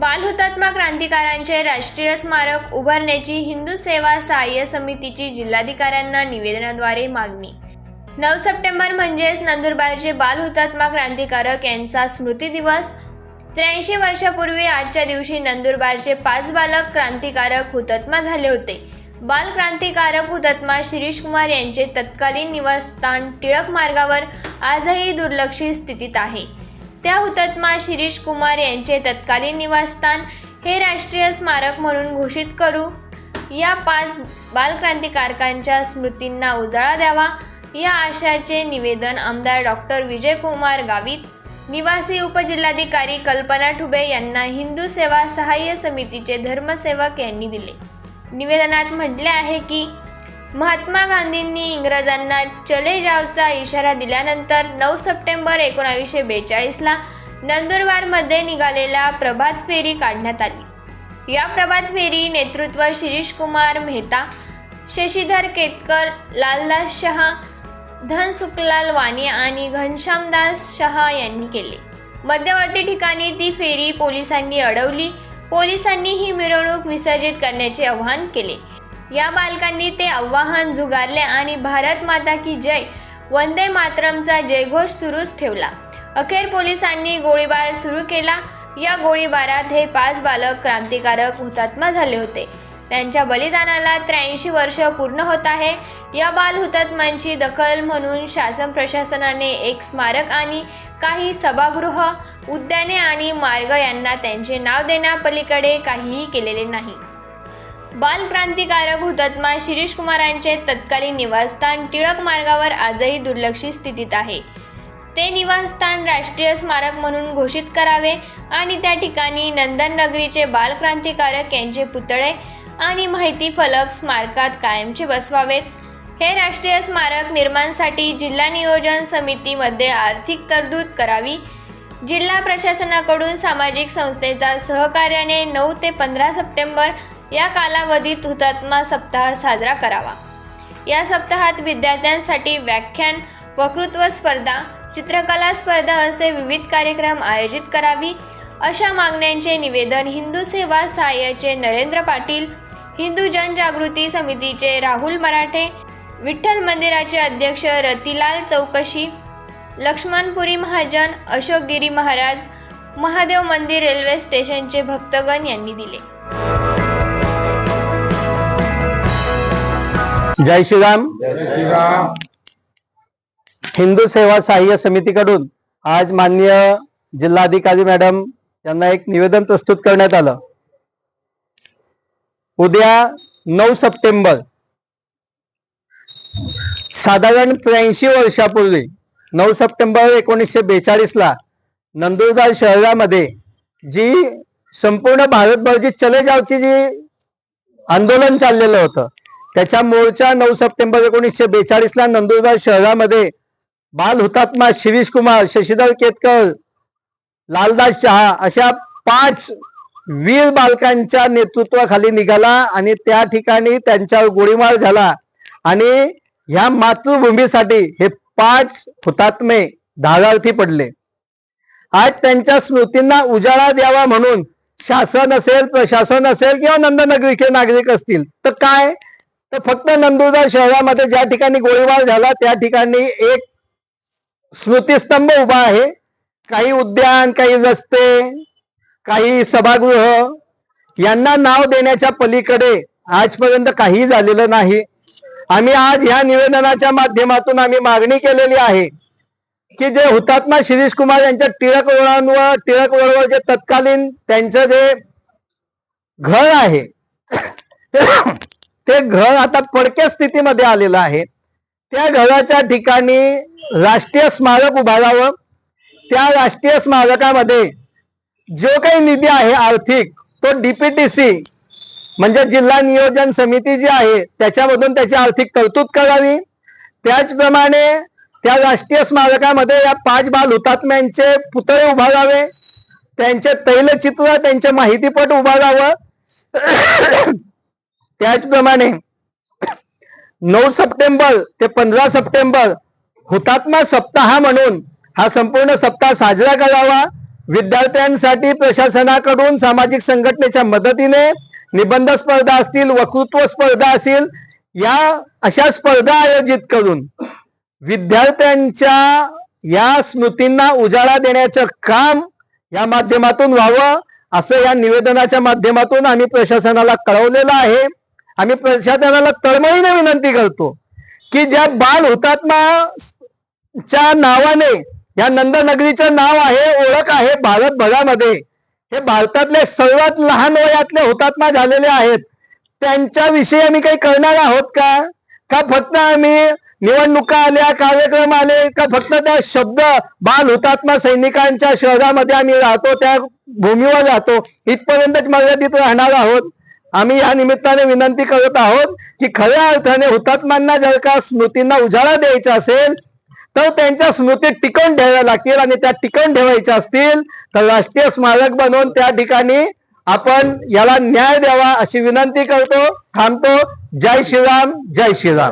बाल हुतात्मा क्रांतिकारांचे राष्ट्रीय स्मारक उभारण्याची हिंदू सेवा सहाय्य समितीची जिल्हाधिकाऱ्यांना निवेदनाद्वारे मागणी। 9 सप्टेंबर म्हणजेच नंदुरबारचे बाल हुतात्मा क्रांतिकारक यांचा स्मृती दिवस। 83 वर्षापूर्वी आजच्या दिवशी नंदुरबारचे 5 बालक क्रांतिकारक हुतात्मा झाले होते। बाल क्रांतिकारक हुतात्मा शिरीष कुमार यांचे तत्कालीन निवासस्थान टिळक मार्गावर आजही दुर्लक्षित स्थितीत आहे। त्या हुतात्मा शिरीष कुमार यांचे तत्कालीन निवासस्थान हे राष्ट्रीय स्मारक म्हणून घोषित करू। या 5 बालक्रांतिकारकांच्या स्मृतींना उजाळा द्यावा या आशयाचे निवेदन आमदार डॉक्टर विजयकुमार गावित, निवासी उपजिल्हाधिकारी कल्पना ठुबे यांना हिंदू सेवा सहाय्य समितीचे धर्मसेवक यांनी दिले। निवेदनात म्हटले आहे की महात्मा गांधींनी इंग्रजांना चले जावचा इशारा दिल्यानंतर 9 सप्टेंबर 1942ला नंदुरबारमध्ये निघालेल्या प्रभात फेरी काढण्यात आली। या प्रभात फेरी नेतृत्व शिरीष कुमार मेहता, शशीधर केतकर, लालदास शहा, धनसुखलाल वाणी आणि घनश्यामदास शहा यांनी केले। मध्यवर्ती ठिकाणी ती फेरी पोलिसांनी अडवली। पोलिसांनी ही मिरवणूक विसर्जित करण्याचे आवाहन केले। या बालकांनी ते आवाहन झुगारले आणि भारत माता की जय, वंदे मातरमचा जयघोष सुरूच ठेवला। अखेर पोलिसांनी गोळीबार सुरू केला। या गोळीबारात हे 5 बालक क्रांतिकारक हुतात्मा झाले होते। त्यांच्या बलिदानाला 83 वर्ष पूर्ण होत आहे। या बाल हुतात्म्यांची दखल म्हणून शासन प्रशासनाने एक स्मारक आणि काही सभागृह, उद्याने आणि मार्ग यांना त्यांचे नाव देण्यापलीकडे काहीही केलेले नाही। बाल क्रांतिकारक हुतात्मा शिरीष कुमारांचे तत्कालीन निवासस्थान टिळक मार्गावर आजही दुर्लक्षित स्थितीत आहे। ते निवासस्थान राष्ट्रीय स्मारक म्हणून घोषित करावे आणि त्या ठिकाणी नंदन नगरीचे बाल क्रांतिकारक यांचे पुतळे आणि माहिती फलक स्मारकात कायमचे बसवावेत। हे राष्ट्रीय स्मारक निर्माणासाठी जिल्हा नियोजन समितीमध्ये आर्थिक तरतूद करावी। जिल्हा प्रशासनाकडून सामाजिक संस्थेच्या सहकार्याने 9 ते 15 सप्टेंबर या कालावधीत हुतात्मा सप्ताह साजरा करावा। या सप्ताहात विद्यार्थ्यांसाठी व्याख्यान, वक्तृत्व स्पर्धा, चित्रकला स्पर्धा असे विविध कार्यक्रम आयोजित करावी अशा मागण्यांचे निवेदन हिंदू सेवा सहाय्याचे नरेंद्र पाटील, हिंदू जनजागृती समितीचे राहुल मराठे, विठ्ठल मंदिराचे अध्यक्ष रतिलाल चौकशी, लक्ष्मणपुरी महाजन, अशोक गिरी महाराज, महादेव मंदिर रेल्वे स्टेशनचे भक्तगण यांनी दिले। जय श्रीराम। हिंदू सेवा सहाय्य समितीकडून आज माननीय जिल्हाधिकारी मॅडम यांना एक निवेदन प्रस्तुत करण्यात आलं। उद्या 9 सप्टेंबर साधारण 83 वर्षापूर्वी 9 सप्टेंबर 1942ला नंदुरबार शहरामध्ये जी संपूर्ण भारतभर जी चले जावची जी आंदोलन चाललेलं होतं, त्याच्या मोर्चा 9 सप्टेंबर 1942ला नंदुरबार शहरामध्ये बाल हुतात्मा शिरीष कुमार, शशीधर केतकर, लालदास शहा अशा 5 वीर बालकांच्या नेतृत्वाखाली निघाला आणि त्या ठिकाणी त्यांच्यावर गोळीबार झाला आणि ह्या मातृभूमीसाठी हे 5 हुतात्मे धारार्थी पडले। आज त्यांच्या स्मृतींना उजाळा द्यावा म्हणून शासन असेल, प्रशासन असेल किंवा नंदनगरीचे नागरिक असतील तर काय, तर फक्त नंदुरबार शहरामध्ये ज्या ठिकाणी गोळीबार झाला त्या ठिकाणी एक स्मृतिस्तंभ उभा आहे। काही उद्यान, काही रस्ते, काही सभागृह यांना नाव देण्याच्या पलीकडे आजपर्यंत काही झालेलं नाही। आम्ही आज ह्या निवेदनाच्या माध्यमातून आम्ही मागणी केलेली आहे की जे हुतात्मा शिरीष कुमार यांच्या टिळक रोडवर जे तत्कालीन त्यांचं जे घर आहे ते घर आता पडक्या स्थितीमध्ये आलेलं आहे। त्या घराच्या ठिकाणी राष्ट्रीय स्मारक उभारावं। त्या राष्ट्रीय स्मारकामध्ये जो काही निधी आहे आर्थिक, तो DPTC म्हणजे जिल्हा नियोजन समिती जी आहे त्याच्यामधून त्याची आर्थिक तरतूद करावी। त्याचप्रमाणे त्या राष्ट्रीय स्मारकामध्ये या 5 बाल हुतात्म्यांचे पुतळे उभारावे, त्यांचे तैलचित्र, त्यांचे माहितीपट उभारावं। त्याचप्रमाणे 9 सप्टेंबर ते 15 सप्टेंबर हुतात्मा सप्ताह म्हणून हा संपूर्ण सप्ताह साजरा करावा। विद्यार्थ्यांसाठी प्रशासनाकडून सामाजिक संघटनेच्या मदतीने निबंध स्पर्धा असतील, वक्तृत्व स्पर्धा असतील, या अशा स्पर्धा आयोजित करून विद्यार्थ्यांच्या या स्मृतींना उजाळा देण्याचं काम या माध्यमातून व्हावं असं या निवेदनाच्या माध्यमातून आम्ही प्रशासनाला कळवलेलं आहे. आम्ही प्रशासनाला तळमळीने विनंती करतो की ज्या बाल हुतात्माच्या नावाने या नंदनगरीचं नाव आहे, ओळख आहे भारतभरामध्ये, हे भारतातले सर्वात लहान वयातले हुतात्मा झालेले आहेत, त्यांच्याविषयी आम्ही काही करणार आहोत का फक्त आम्ही निवडणुका आल्या, कार्यक्रम आले का फक्त त्या शब्द बाल हुतात्मा सैनिकांच्या शहरामध्ये आम्ही राहतो, त्या भूमीवर राहतो इथपर्यंतच मर्यादित राहणार आहोत. आम्ही या निमित्ताने विनंती करत आहोत की खऱ्या अर्थाने हुतात्म्यांना जर का स्मृतींना उजाळा द्यायचा असेल तर त्यांच्या स्मृती टिकवून ठेवाव्या लागतील, आणि त्या टिकवून ठेवायच्या असतील तर राष्ट्रीय स्मारक बनवून त्या ठिकाणी आपण याला न्याय द्यावा अशी विनंती करतो. थांबतो. जय श्रीराम, जय श्रीराम.